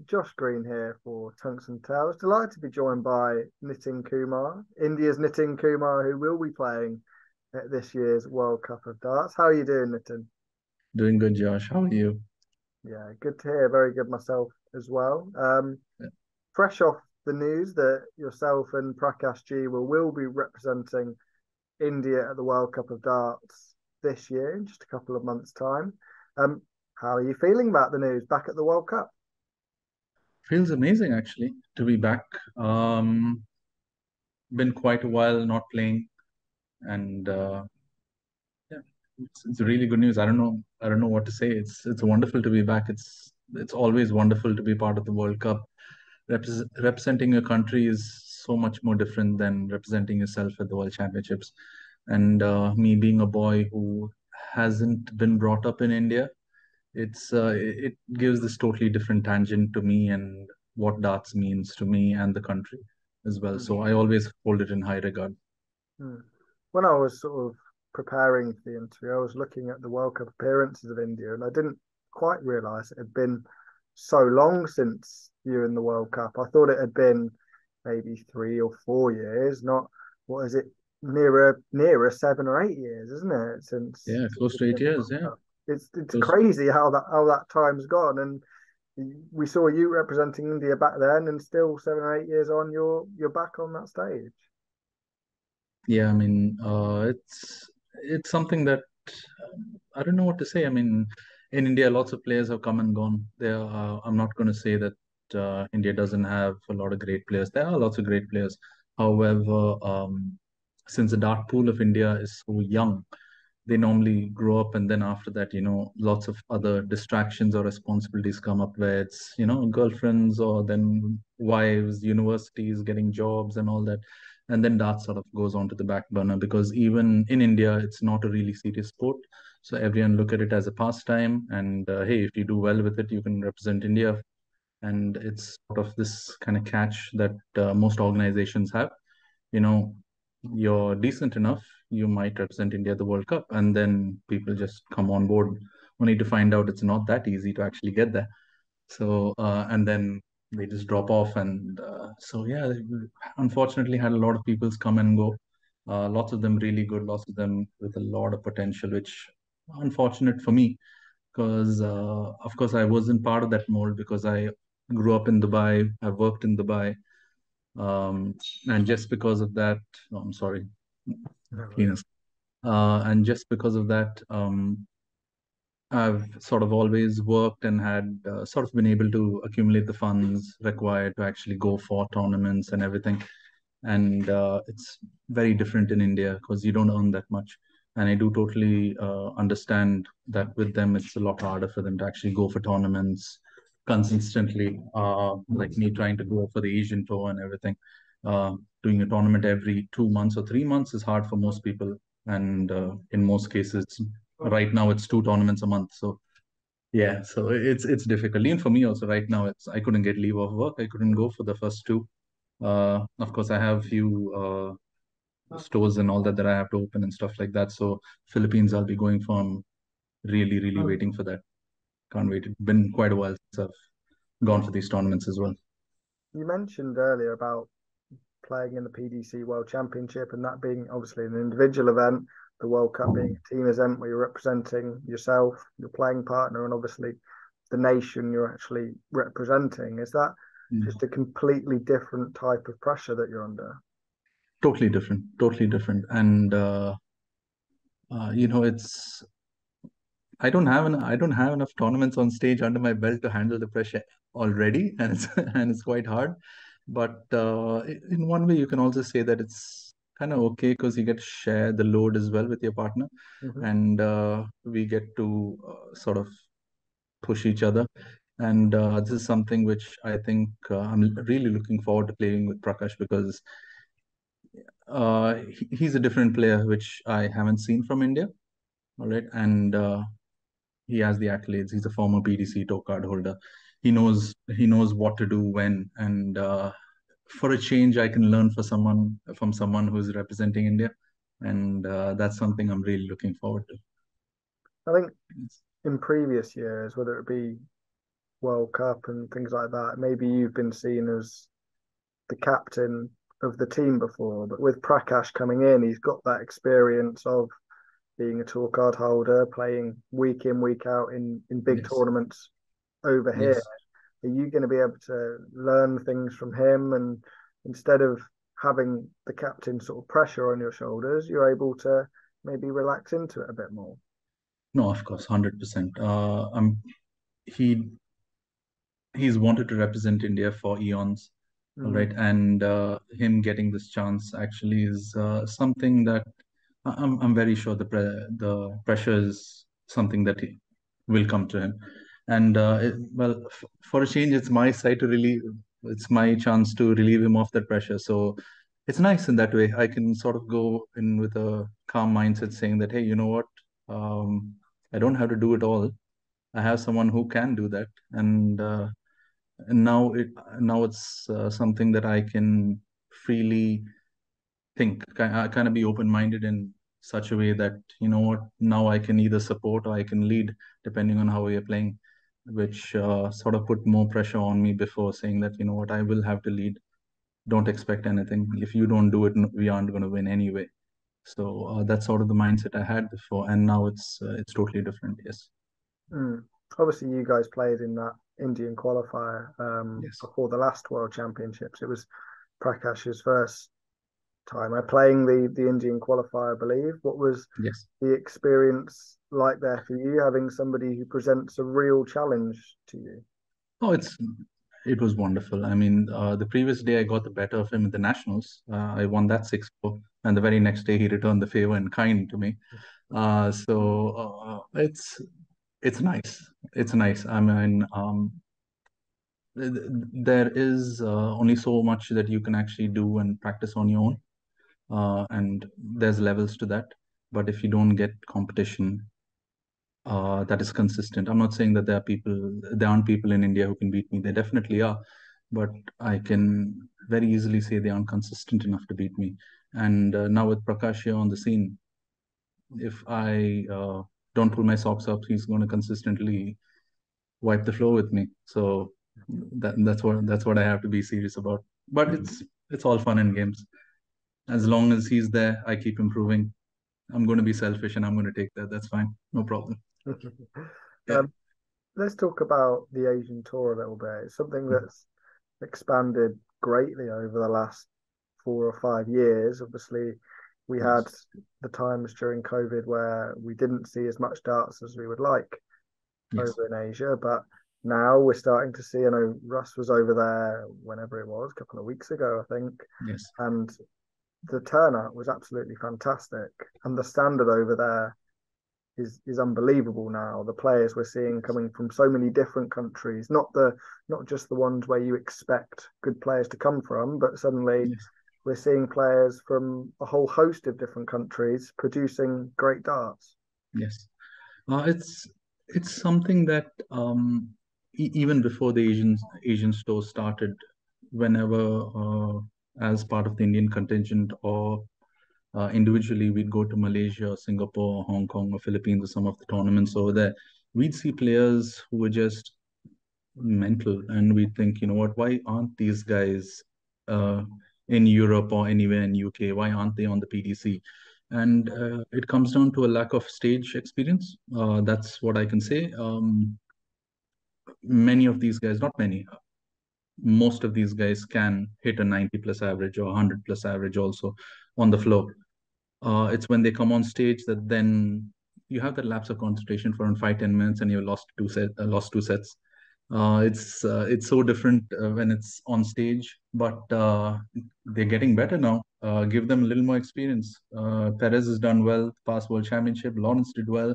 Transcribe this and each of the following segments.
Josh Green here for Tungsten Tales. Delighted to be joined by Nitin Kumar, India's Nitin Kumar, who will be playing at this year's World Cup of Darts. How are you doing, Nitin? Doing good, Josh. How are you? Yeah, good to hear. Very good myself as well. Yeah. Fresh off the news that yourself and Prakash G will be representing India at the World Cup of Darts this year in just a couple of months' time. Um, how are you feeling about the news back at the World Cup? Feels amazing actually to be back. Been quite a while not playing, and yeah, it's really good news. I don't know what to say. It's wonderful to be back. It's always wonderful to be part of the World Cup. Representing your country is so much more different than representing yourself at the World Championships. And me being a boy who hasn't been brought up in India, it gives this totally different tangent to me and what darts means to me and the country as well. Hmm. So I always hold it in high regard. Hmm. When I was sort of preparing for the interview, I was looking at the World Cup appearances of India, and I didn't quite realise it had been so long since you in the World Cup. I thought it had been maybe 3 or 4 years, not what is it, nearer 7 or 8 years, isn't it? Since Yeah, close you've to been eight in the years. World Yeah, Cup. It's close. crazy how that time's gone, and we saw you representing India back then, and still 7 or 8 years on, you're back on that stage. Yeah, I mean, it's something that I don't know what to say. I mean, in India, lots of players have come and gone. I'm not going to say that India doesn't have a lot of great players. There are lots of great players. However, since the dart pool of India is so young, they normally grow up, and then after that, lots of other distractions or responsibilities come up, where it's girlfriends or then wives, universities, getting jobs and all that, and then dart sort of goes on to the back burner, because even in India it's not a really serious sport. So everyone look at it as a pastime, and hey, if you do well with it, you can represent India. And it's sort of this kind of catch that most organizations have. you know, you're decent enough, you might represent India at the World Cup, and then people just come on board, only to find out it's not that easy to actually get there. So, and then they just drop off, and so yeah, unfortunately, had a lot of people's come and go. Lots of them really good, lots of them with a lot of potential, which unfortunate for me, because of course I wasn't part of that mold, because I grew up in Dubai, I worked in Dubai, and just because of that, oh, I'm sorry, No worries. cleaners. And just because of that, I've sort of always worked and had sort of been able to accumulate the funds required to actually go for tournaments and everything. And it's very different in India because you don't earn that much. And I do totally understand that with them, it's a lot harder for them to actually go for tournaments consistently. Like me trying to go for the Asian tour and everything. Doing a tournament every 2 months or 3 months is hard for most people. And in most cases, right now it's two tournaments a month. So yeah, so it's difficult. Even for me also right now, it's I couldn't get leave of work. I couldn't go for the first two. Of course, I have few stores and all that I have to open and stuff like that. So Philippines, I'll be going for. I'm really waiting for that. Can't wait. It's been quite a while since I've gone for these tournaments as well. You mentioned earlier about playing in the PDC World Championship and that being obviously an individual event, the World Cup being a team event where you're representing yourself, your playing partner, and obviously the nation you're actually representing. Is that Mm. just a completely different type of pressure that you're under? Totally different, totally different. And it's I don't have enough tournaments on stage under my belt to handle the pressure already, and it's and it's quite hard. But in one way, you can also say that it's kind of okay because you get to share the load as well with your partner, Mm-hmm. and we get to sort of push each other. And this is something which I think I'm really looking forward to playing with Prakash, because he's a different player which I haven't seen from India. All right, and he has the accolades. He's a former PDC tour card holder. He knows what to do when, and for a change, I can learn from someone who's representing India, and that's something I'm really looking forward to. I think in previous years, whether it be World Cup and things like that, maybe you've been seen as the captain of the team before, but with Prakash coming in, he's got that experience of being a tour card holder, playing week in, week out in big Yes, tournaments over here. yes. Are you going to be able to learn things from him? And instead of having the captain sort of pressure on your shoulders, you're able to maybe relax into it a bit more. No, of course, 100%. He he's wanted to represent India for eons, all Mm, right, and him getting this chance actually is something that I'm very sure the pressure is something that will come to him, and well, for a change, it's my side to relieve. It's my chance to relieve him of that pressure. So it's nice in that way. I can sort of go in with a calm mindset, saying that, hey, you know what, I don't have to do it all. I have someone who can do that, and now it's something that I can freely think. I kind of be open minded in such a way that you know what, now I can either support or I can lead depending on how we are playing, which sort of put more pressure on me before, saying that you know what, I will have to lead. Don't expect anything. If you don't do it, we aren't going to win anyway. So that's sort of the mindset I had before, and now it's totally different. Yes. mm. Obviously, you guys played in that Indian qualifier Yes. before the last World Championships. It was Prakash's first time playing the Indian qualifier, I believe. What was Yes. the experience like there for you, having somebody who presents a real challenge to you? Oh, it was wonderful. I mean, the previous day I got the better of him at the Nationals. I won that 6-4, and the very next day he returned the favor in kind to me. It's nice. It's nice. I mean, there is only so much that you can actually do and practice on your own, and there's levels to that. But if you don't get competition that is consistent. I'm not saying that there aren't people in India who can beat me. There definitely are, but I can very easily say they aren't consistent enough to beat me. And now with Prakash here on the scene, if I don't pull my socks up, he's going to consistently wipe the floor with me. So that's what I have to be serious about. But it's all fun and games. As long as he's there, I keep improving. I'm going to be selfish and I'm going to take that. That's fine. No problem. Yeah. um, let's talk about the Asian tour a little bit. It's something that's expanded greatly over the last 4 or 5 years. Obviously, we had Yes. the times during COVID where we didn't see as much darts as we would like Yes. over in Asia, but now we're starting to see. I know Russ was over there whenever it was, a couple of weeks ago, I think, Yes. and the turnout was absolutely fantastic, and the standard over there is unbelievable now. The players we're seeing coming from so many different countries, not just the ones where you expect good players to come from, but suddenly Yes. we're seeing players from a whole host of different countries producing great darts. Yes. It's something that even before the Asian store started, whenever as part of the Indian contingent or individually we'd go to Malaysia, Singapore, Hong Kong, or Philippines, or some of the tournaments over there, we'd see players who were just mental, and we'd think, you know what, why aren't these guys uh, in Europe or anywhere in UK? Why aren't they on the PDC? And it comes down to a lack of stage experience. That's what I can say. Many of these guys, not many, most of these guys can hit a 90 plus average or 100 plus average also on the floor. It's when they come on stage that then you have that lapse of concentration for around 5-10 minutes and you've lost two sets. It's so different when it's on stage, but they're getting better now. Give them a little more experience. Perez has done well past World Championship. Lawrence did well.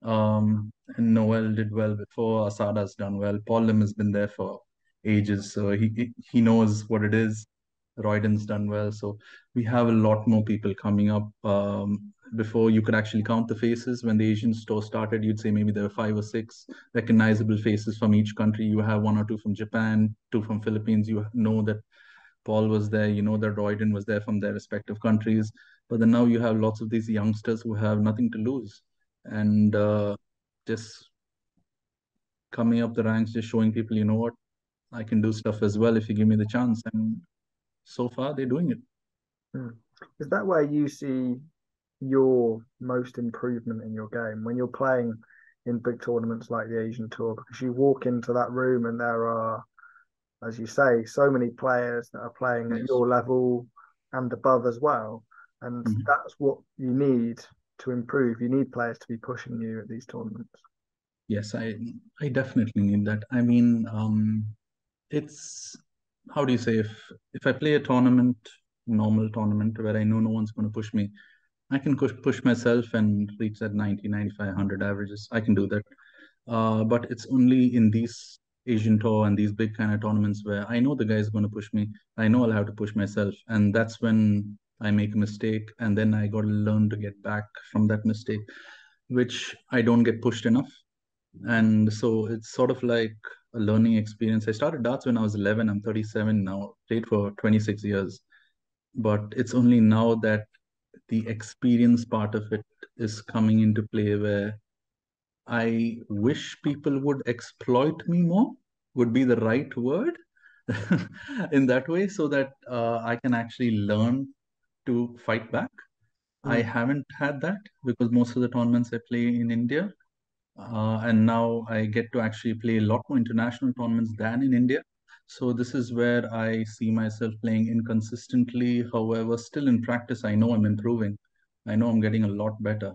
And Noel did well before. Asada's done well. Paul Lim has been there for ages, so he knows what it is. Royden's done well, so we have a lot more people coming up. Before you could actually count the faces, when the Asian store started, you'd say maybe there were 5 or 6 recognizable faces from each country. You have 1 or 2 from Japan, 2 from Philippines. You know that Paul was there. You know that Royden was there from their respective countries. But then now you have lots of these youngsters who have nothing to lose and just coming up the ranks, just showing people, you know what, I can do stuff as well if you give me the chance. And so far, they're doing it. Hmm. Is that where you see your most improvement in your game when you're playing in big tournaments like the Asian Tour? Because you walk into that room and there are, as you say, so many players that are playing at Yes. your level and above as well. And Mhm. that's what you need to improve. You need players to be pushing you at these tournaments. Yes, I definitely need that. I mean, it's how do you say, if I play a tournament, normal tournament where I know no one's going to push me, I can push myself and reach that 90, 95, 100 averages. I can do that. But it's only in these Asian tour and these big kind of tournaments where I know the guy is going to push me. I know I'll have to push myself, and that's when I make a mistake, and then I got to learn to get back from that mistake, which I don't get pushed enough. And so it's sort of like a learning experience. I started darts when I was 11. I'm 37 now, played for 26 years. But it's only now that the experience part of it is coming into play where I wish people would exploit me more, would be the right word in that way, so that I can actually learn to fight back. I Mm. haven't had that because most of the tournaments I play in India, and now I get to actually play a lot more international tournaments than in India. So this is where I see myself playing inconsistently. However, still in practice, I know I'm improving. I know I'm getting a lot better.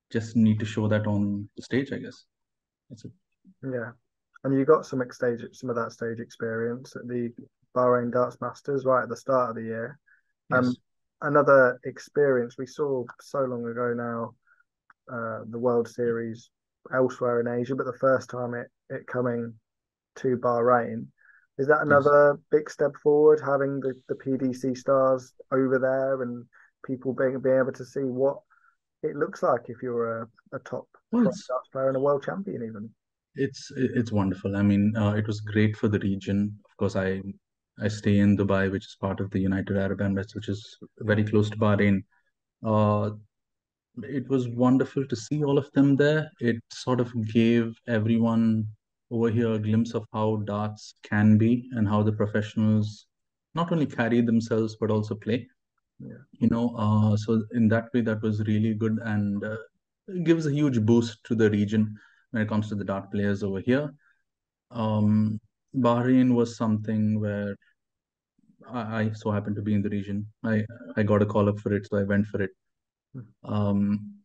Just need to show that on the stage, I guess. That's it. Yeah. And you got some of that stage experience at the Bahrain Darts Masters right at the start of the year. Um, Yes. Another experience we saw so long ago now, the World Series elsewhere in Asia, but the first time it coming to Bahrain. Is that Yes. another big step forward, having the PDC stars over there and people being able to see what it looks like if you're a top Well, pro darts player and a world champion even? it's wonderful. I mean, it was great for the region. Of course, I stay in Dubai, which is part of the United Arab Emirates, which is very close to Bahrain. Uh, it was wonderful to see all of them there. It sort of gave everyone over here a glimpse of how darts can be and how the professionals not only carry themselves but also play. Yeah. So in that way, that was really good, and gives a huge boost to the region when it comes to the dart players over here. Um, Bahrain was something where I so happened to be in the region. I got a call up for it, so I went for it.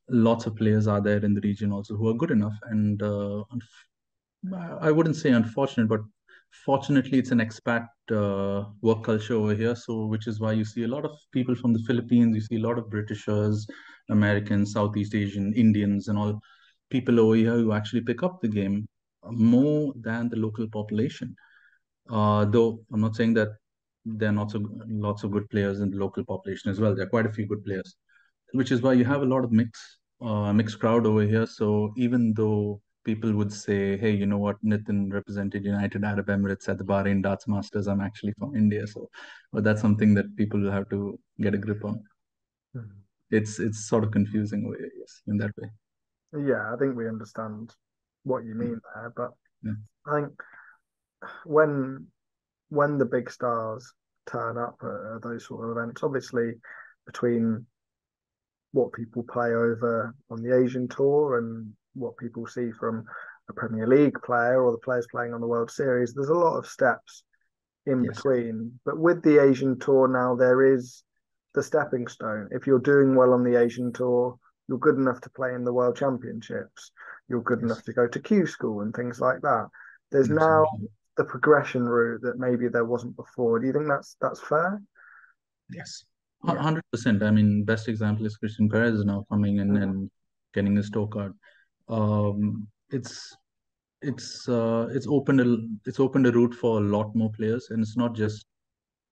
Lots of players are there in the region also who are good enough, and I wouldn't say unfortunate, but fortunately, it's an expat work culture over here. So, which is why you see a lot of people from the Philippines, you see a lot of Britishers, Americans, Southeast Asian, Indians, and all people over here who actually pick up the game more than the local population. Though I'm not saying that there are not so lots of good players in the local population as well. There are quite a few good players, which is why you have a lot of mixed crowd over here. So even though people would say, "Hey, you know what? Nitin represented United Arab Emirates at the Bahrain Darts Masters. I'm actually from India." So, but that's something that people will have to get a grip on. Mhm. It's sort of confusing over here, yes, in that way. Yeah, I think we understand what you Mm. mean there, but Yeah. I think when when the big stars turn up at those sort of events, obviously between what people play over on the Asian tour and what people see from a Premier League player or the players playing on the World Series, there's a lot of steps in Yes. between. But with the Asian tour now, there is the stepping stone. If you're doing well on the Asian tour, you're good enough to play in the World Championships. You're good Yes. enough to go to Q school and things like that. There's now Absolutely. the progression route that maybe there wasn't before. Do you think that's fair? Yes. Yeah. 100%. I mean, best example is Christian Perez is now coming in Mhm. and getting his toe card. Um, it's it's opened a route for a lot more players, and it's not just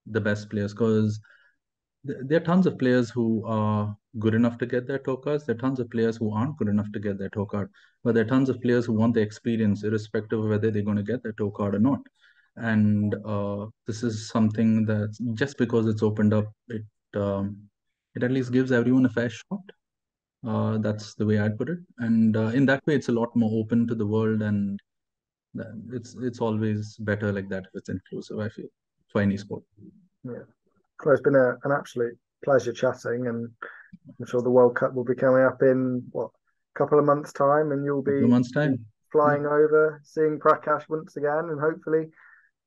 the best players because there are tons of players who are good enough to get their toe cards. There are tons of players who aren't good enough to get their toe card, but there are tons of players who want the experience, irrespective of whether they're going to get their toe card or not. And this is something that just because it's opened up, it at least gives everyone a fair shot. That's the way I'd put it. And in that way, it's a lot more open to the world, and It's always better like that if it's inclusive, I feel, for any sport. Yeah. Well, it's been an absolute pleasure chatting, and I'm sure the World Cup will be coming up in what, a couple of months' time, and you'll Couple of be months time. Yeah. flying over, seeing Prakash once again, and hopefully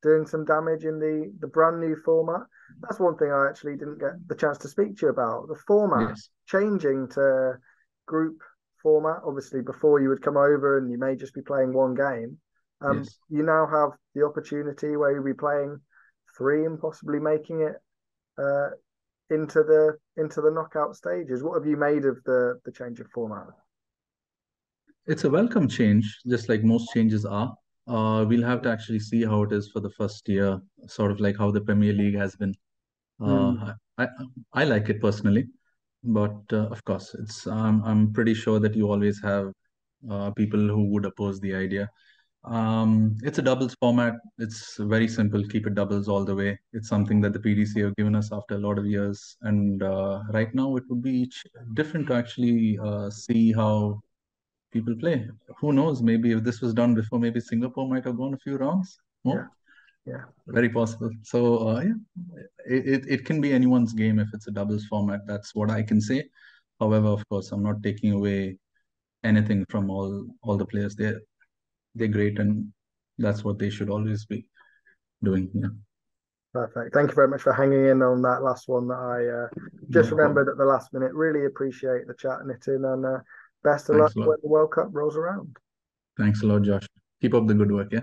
doing some damage in the brand new format. That's one thing I actually didn't get the chance to speak to you about. The format Yes. changing to group format. Obviously, before you would come over and you may just be playing one game. Yes. You now have the opportunity where you'll be playing three and possibly making it uh, into the knockout stages. What have you made of the change of format? It's a welcome change, just like most changes are. We'll have to actually see how it is for the first year, sort of like how the Premier League has been. Mm, I like it personally, but of course, I'm pretty sure that you always have people who would oppose the idea. It's a doubles format. It's very simple. Keep it doubles all the way. It's something that the PDC have given us after a lot of years, and right now it would be different to actually see how people play. Who knows? Maybe if this was done before, maybe Singapore might have gone a few rounds yeah, more. yeah, Very possible. So yeah, it can be anyone's game if it's a doubles format. That's what I can say. However, of course, I'm not taking away anything from all the players. They're great, and that's what they should always be doing. Yeah, perfect. Thank you very much for hanging in on that last one that I just no remembered problem. at the last minute. Really appreciate the chat, Nitin, and best of luck Thanks a lot. when the World Cup rolls around. Thanks a lot, Josh. Keep up the good work. Yeah.